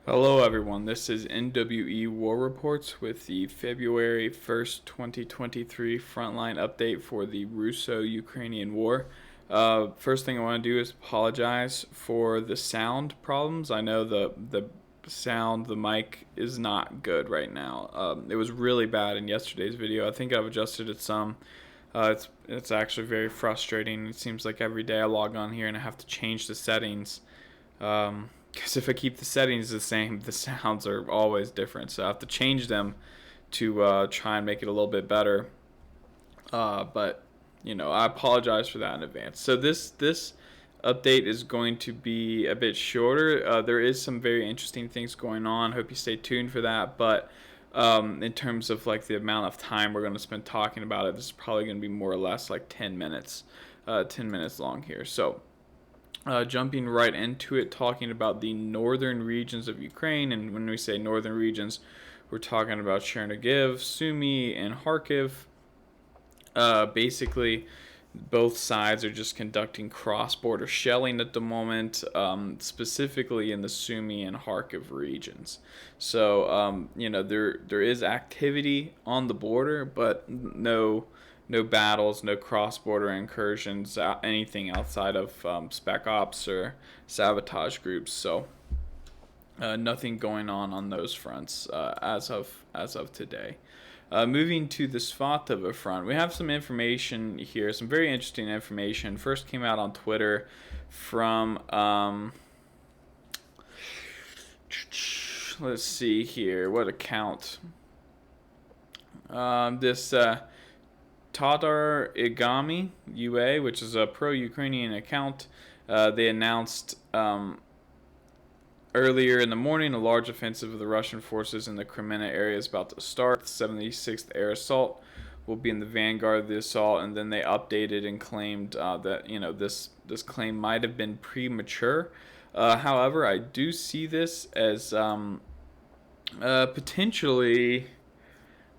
Hello everyone, this is NWE War Reports with the February 1st, 2023 frontline update for the Russo-Ukrainian War. First thing I want to do is apologize for the sound problems. I know the sound, the mic is not good right now. It was really bad in yesterday's video. I think I've adjusted it some. It's actually very frustrating. It seems like every day I log on here and I have to change the settings. Because if I keep the settings the same, the sounds are always different. So I have to change them to try and make it a little bit better. But I apologize for that in advance. So this update is going to be a bit shorter. There is some very interesting things going on. Hope you stay tuned for that. But in terms of like the amount of time we're going to spend talking about it, this is probably going to be more or less like 10 minutes, 10 minutes long here. So. Jumping right into it, talking about the northern regions of Ukraine. And when we say northern regions, we're talking about Chernihiv, Sumy, and Kharkiv. Basically, both sides are just conducting cross-border shelling at the moment, specifically in the Sumy and Kharkiv regions. So, there is activity on the border, but no battles, no cross-border incursions, anything outside of spec ops or sabotage groups. So nothing going on those fronts as of today. Moving to the Svatova front, we have some information here, some very interesting information. First came out on Twitter from let's see here, what account? This Tatar Igami UA, which is a pro-Ukrainian account. They announced earlier in the morning a large offensive of the Russian forces in the Kremenna area is about to start. The 76th Air Assault will be in the vanguard of the assault, and then they updated and claimed that this claim might have been premature. However, I do see this as potentially.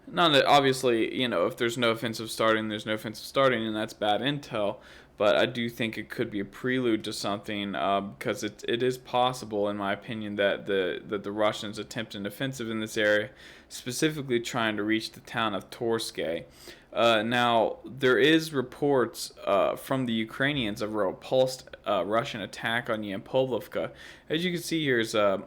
Not that obviously, if there's no offensive starting, there's no offensive starting, and that's bad intel. But I do think it could be a prelude to something, because it is possible, in my opinion, that the Russians attempt an offensive in this area, specifically trying to reach the town of Torske. Now, there is reports from the Ukrainians of a repulsed Russian attack on Yampolivka. As you can see here is a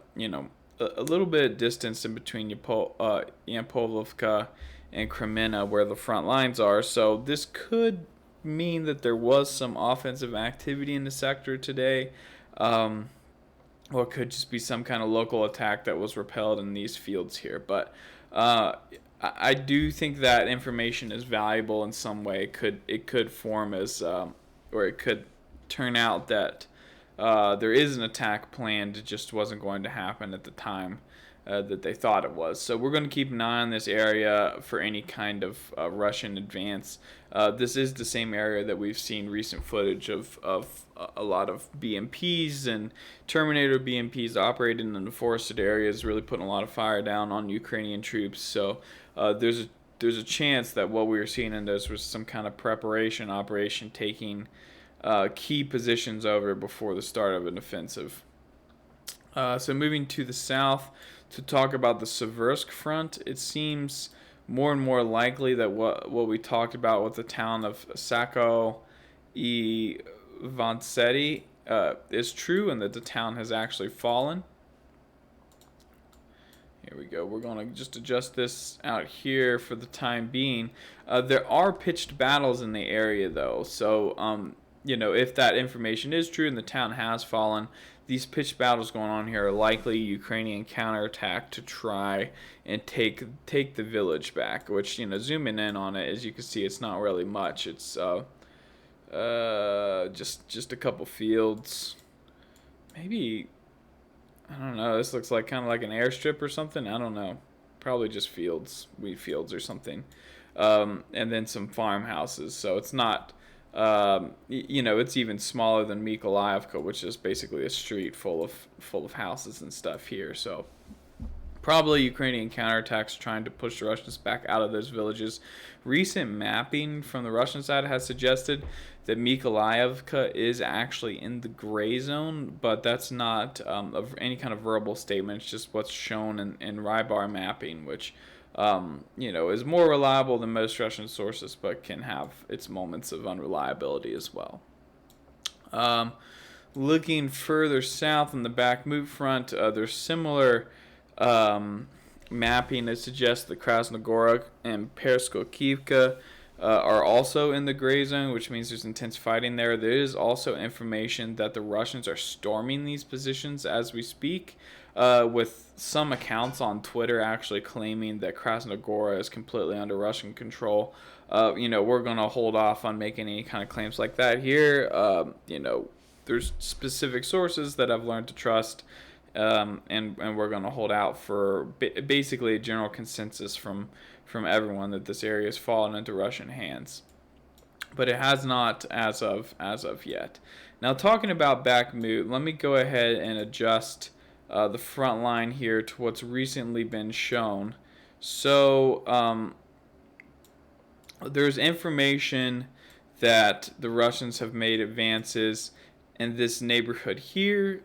little bit of distance in between Yampolivka and Kremenna where the front lines are. So this could mean that there was some offensive activity in the sector today. Or it could just be some kind of local attack that was repelled in these fields here. But I do think that information is valuable in some way. It could form as, or it could turn out that there is an attack planned. It just wasn't going to happen at the time that they thought it was. So we're going to keep an eye on this area for any kind of Russian advance. This is the same area that we've seen recent footage of a lot of BMPs and Terminator BMPs operating in the forested areas, really putting a lot of fire down on Ukrainian troops. So there's a chance that what we were seeing in this was some kind of preparation operation taking key positions over before the start of an offensive. So moving to the south to talk about the Seversk front, it seems more and more likely that what we talked about with the town of Sako e Vanseti is true, and that the town has actually fallen. Here we go. We're going to just adjust this out here for the time being. There are pitched battles in the area, though, so if that information is true and the town has fallen, these pitched battles going on here are likely Ukrainian counterattack to try and take the village back. Which, zooming in on it, as you can see, it's not really much. It's just a couple fields. Maybe, I don't know. This looks like kind of like an airstrip or something. I don't know. Probably just fields, wheat fields or something, and then some farmhouses. So it's not. It's even smaller than Mykolaievka, which is basically a street full of houses and stuff here. So Probably Ukrainian counterattacks trying to push the Russians back out of those villages. Recent mapping from the Russian side has suggested that Mykolaiivka is actually in the gray zone, but that's not any kind of verbal statement. It's just what's shown in Rybar mapping, which is more reliable than most Russian sources, but can have its moments of unreliability as well. Looking further south on the Bakhmut front, there's similar mapping that suggests that Krasnogorsk and Perskokivka are also in the gray zone, which means there's intense fighting there. There is also information that the Russians are storming these positions as we speak, with some accounts on Twitter actually claiming that Krasnogorsk is completely under Russian control. We're going to hold off on making any kind of claims like that here. There's specific sources that I've learned to trust, and we're going to hold out for basically a general consensus from everyone that this area has fallen into Russian hands. But it has not as of yet. Now, talking about Bakhmut, let me go ahead and adjust the front line here to what's recently been shown. So there's information that the Russians have made advances in this neighborhood here,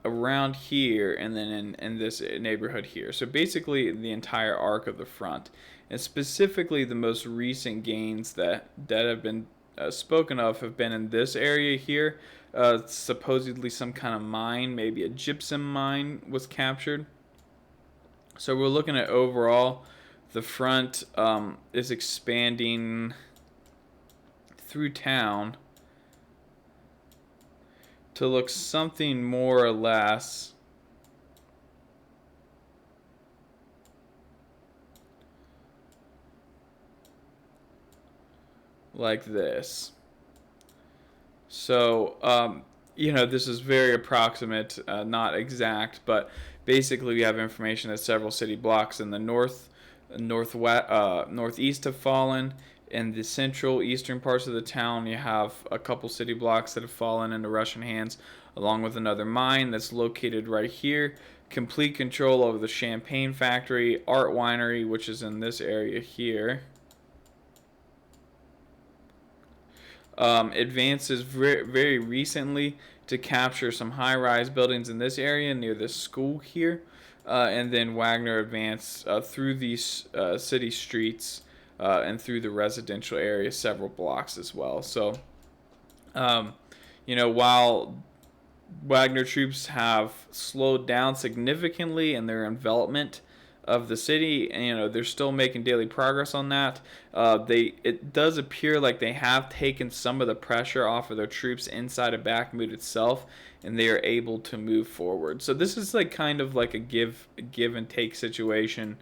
around here, and then in this neighborhood here. So basically the entire arc of the front, and specifically the most recent gains that have been spoken of have been in this area here. Supposedly some kind of mine, maybe a gypsum mine, was captured. So we're looking at overall the front is expanding through town to look something more or less like this. So, this is very approximate, not exact, but basically we have information that several city blocks in the northeast have fallen. In the central eastern parts of the town, you have a couple city blocks that have fallen into Russian hands, along with another mine that's located right here. Complete control over the champagne factory, art winery, which is in this area here. Advances very recently to capture some high-rise buildings in this area near this school here. And then Wagner advanced through these city streets and through the residential area several blocks as well. So, while Wagner troops have slowed down significantly in their envelopment of the city, they're still making daily progress on that. It does appear like they have taken some of the pressure off of their troops inside of Bakhmut itself, and they are able to move forward. So this is kind of like a give and take situation,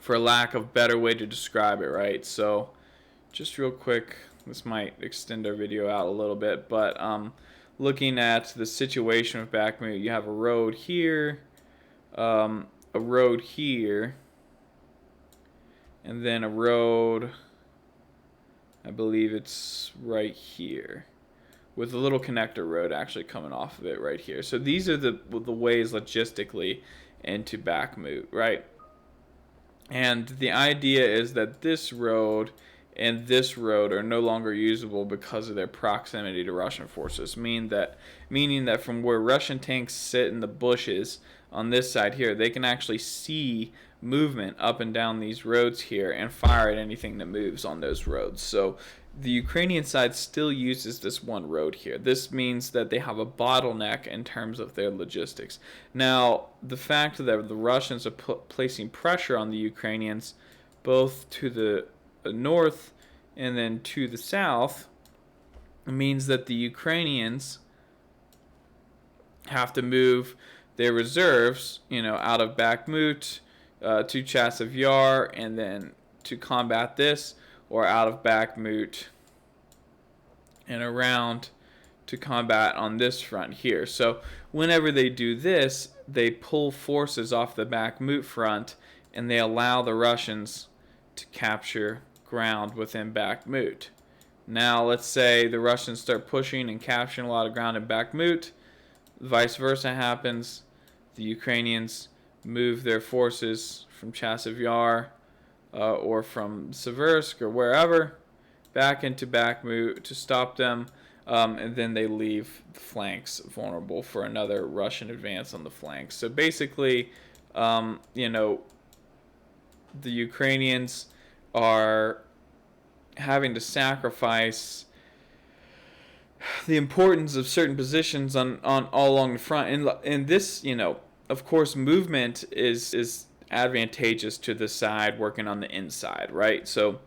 for lack of better way to describe it, right? So just real quick, this might extend our video out a little bit, but looking at the situation with Bakhmut, you have a road here, and then a road, I believe it's right here, with a little connector road actually coming off of it right here. So these are the ways logistically into Bakhmut, right? And the idea is that this road and this road are no longer usable because of their proximity to Russian forces, meaning that from where Russian tanks sit in the bushes on this side here, they can actually see movement up and down these roads here and fire at anything that moves on those roads. So the Ukrainian side still uses this one road here. This means that they have a bottleneck in terms of their logistics. Now, the fact that the Russians are placing pressure on the Ukrainians, both to the north and then to the south, means that the Ukrainians have to move their reserves, out of Bakhmut to Chasiv Yar, and then to combat this, or out of Bakhmut and around to combat on this front here. So whenever they do this, they pull forces off the Bakhmut front, and they allow the Russians to capture ground within Bakhmut. Now let's say the Russians start pushing and capturing a lot of ground in Bakhmut. vice versa happens. The Ukrainians move their forces from Chasiv Yar or from Seversk or wherever back into Bakhmut to stop them, and then they leave the flanks vulnerable for another Russian advance on the flanks. So basically, you know, the Ukrainians are having to sacrifice the importance of certain positions on all along the front, and this, you know, of course, movement is advantageous to the side working on the inside, right? So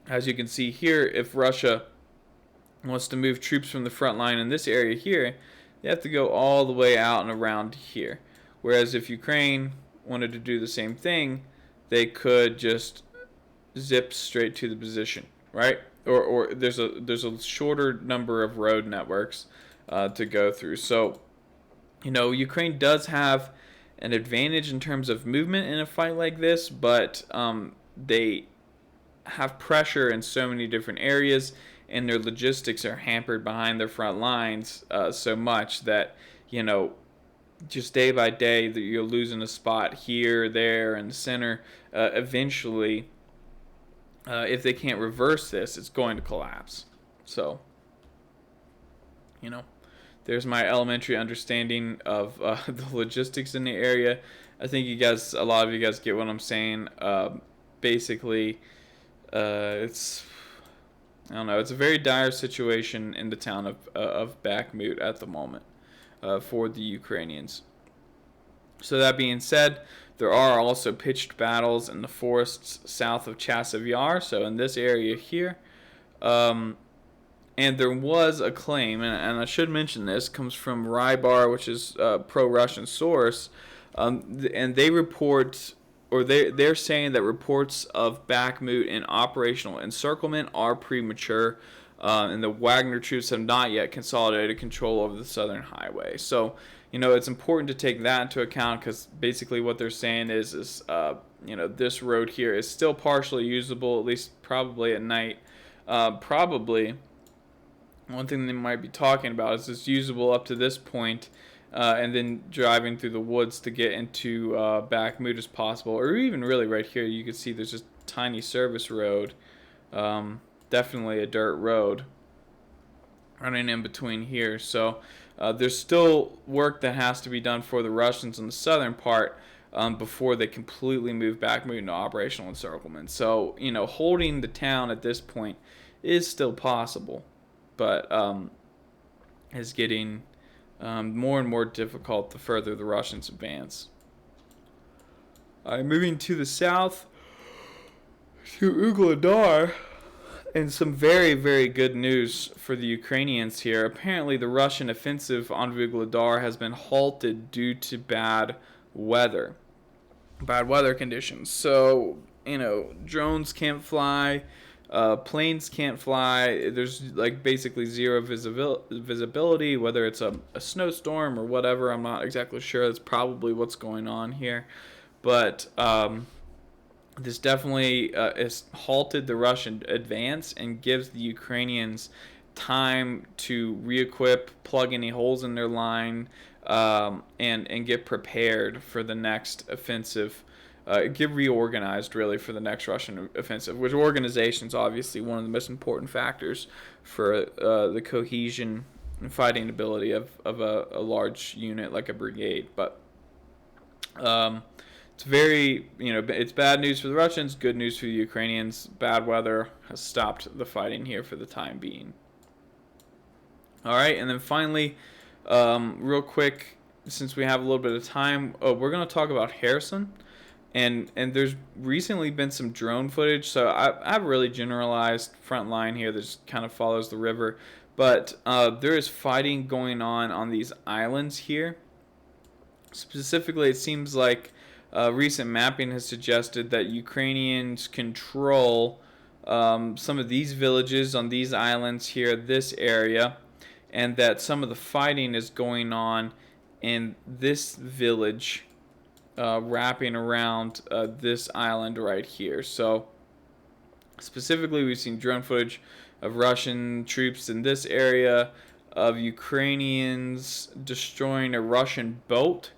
as you can see here, if Russia wants to move troops from the front line in this area here, they have to go all the way out and around here. Whereas if Ukraine wanted to do the same thing, they could just zip straight to the position, right? Or there's a shorter number of road networks to go through. So, you know, Ukraine does have an advantage in terms of movement in a fight like this, but they have pressure in so many different areas, and their logistics are hampered behind their front lines so much that, you know, just day by day that you're losing a spot here, there, and the center. Eventually, if they can't reverse this, it's going to collapse. So, you know, there's my elementary understanding of the logistics in the area. I think a lot of you guys get what I'm saying. Basically, it's, I don't know, it's a very dire situation in the town of Bakhmut at the moment for the Ukrainians. So that being said, there are also pitched battles in the forests south of Chasiv Yar, so in this area here. And there was a claim, and I should mention this, comes from Rybar, which is a pro-Russian source, and they report, or they're saying that reports of Bakhmut and operational encirclement are premature, and the Wagner troops have not yet consolidated control over the southern highway. So, you know, it's important to take that into account, because basically what they're saying is you know, this road here is still partially usable, at least probably at night. Probably one thing they might be talking about is it's usable up to this point, and then driving through the woods to get into Bakhmut as possible, or even really right here you can see there's just a tiny service road, definitely a dirt road running in between here. So there's still work that has to be done for the Russians in the southern part before they completely move Bakhmut into operational encirclement. So, you know, holding the town at this point is still possible, but is getting more and more difficult the further the Russians advance. Moving to the south to Vuhledar, and some very, very good news for the Ukrainians here. Apparently, the Russian offensive on Vuhledar has been halted due to bad weather conditions. So, you know, drones can't fly, planes can't fly. There's like basically zero visibility, whether it's a snowstorm or whatever. I'm not exactly sure. That's probably what's going on here. But this definitely has halted the Russian advance and gives the Ukrainians time to re-equip, plug any holes in their line, and get prepared for the next offensive. Get reorganized, really, for the next Russian offensive, which organization is obviously one of the most important factors for the cohesion and fighting ability of a large unit like a brigade. But it's very, you know, it's bad news for the Russians, good news for the Ukrainians. Bad weather has stopped the fighting here for the time being. All right, and then finally, real quick, since we have a little bit of time, we're going to talk about Kherson. And there's recently been some drone footage, so I've really generalized front line here that just kind of follows the river. But there is fighting going on these islands here. Specifically, it seems like recent mapping has suggested that Ukrainians control some of these villages on these islands here, this area, and that some of the fighting is going on in this village, wrapping around this island right here. So specifically, we've seen drone footage of Russian troops in this area, of Ukrainians destroying a Russian boat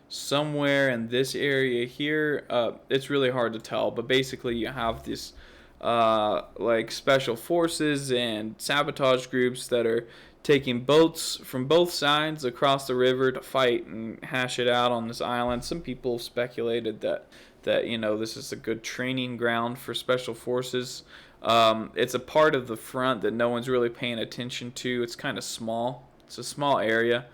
somewhere in this area here. It's really hard to tell, but basically you have this like special forces and sabotage groups that are taking boats from both sides across the river to fight and hash it out on this island. Some people speculated that this is a good training ground for special forces. It's a part of the front that no one's really paying attention to. It's kind of small. It's a small area.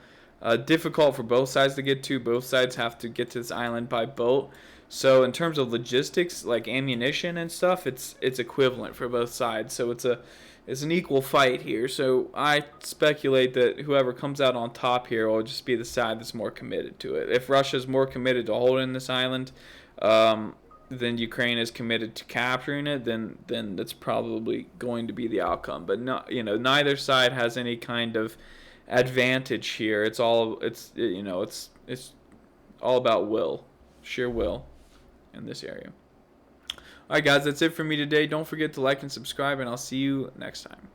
Difficult for both sides to get to. Both sides have to get to this island by boat. So in terms of logistics, like ammunition and stuff, it's equivalent for both sides. So it's an equal fight here. So I speculate that whoever comes out on top here will just be the side that's more committed to it. If Russia's more committed to holding this island, then Ukraine is committed to capturing it, then that's probably going to be the outcome. But neither side has any kind of advantage here. It's all about will, sheer will in this area. All right, guys, that's it for me today. Don't forget to like and subscribe, and I'll see you next time.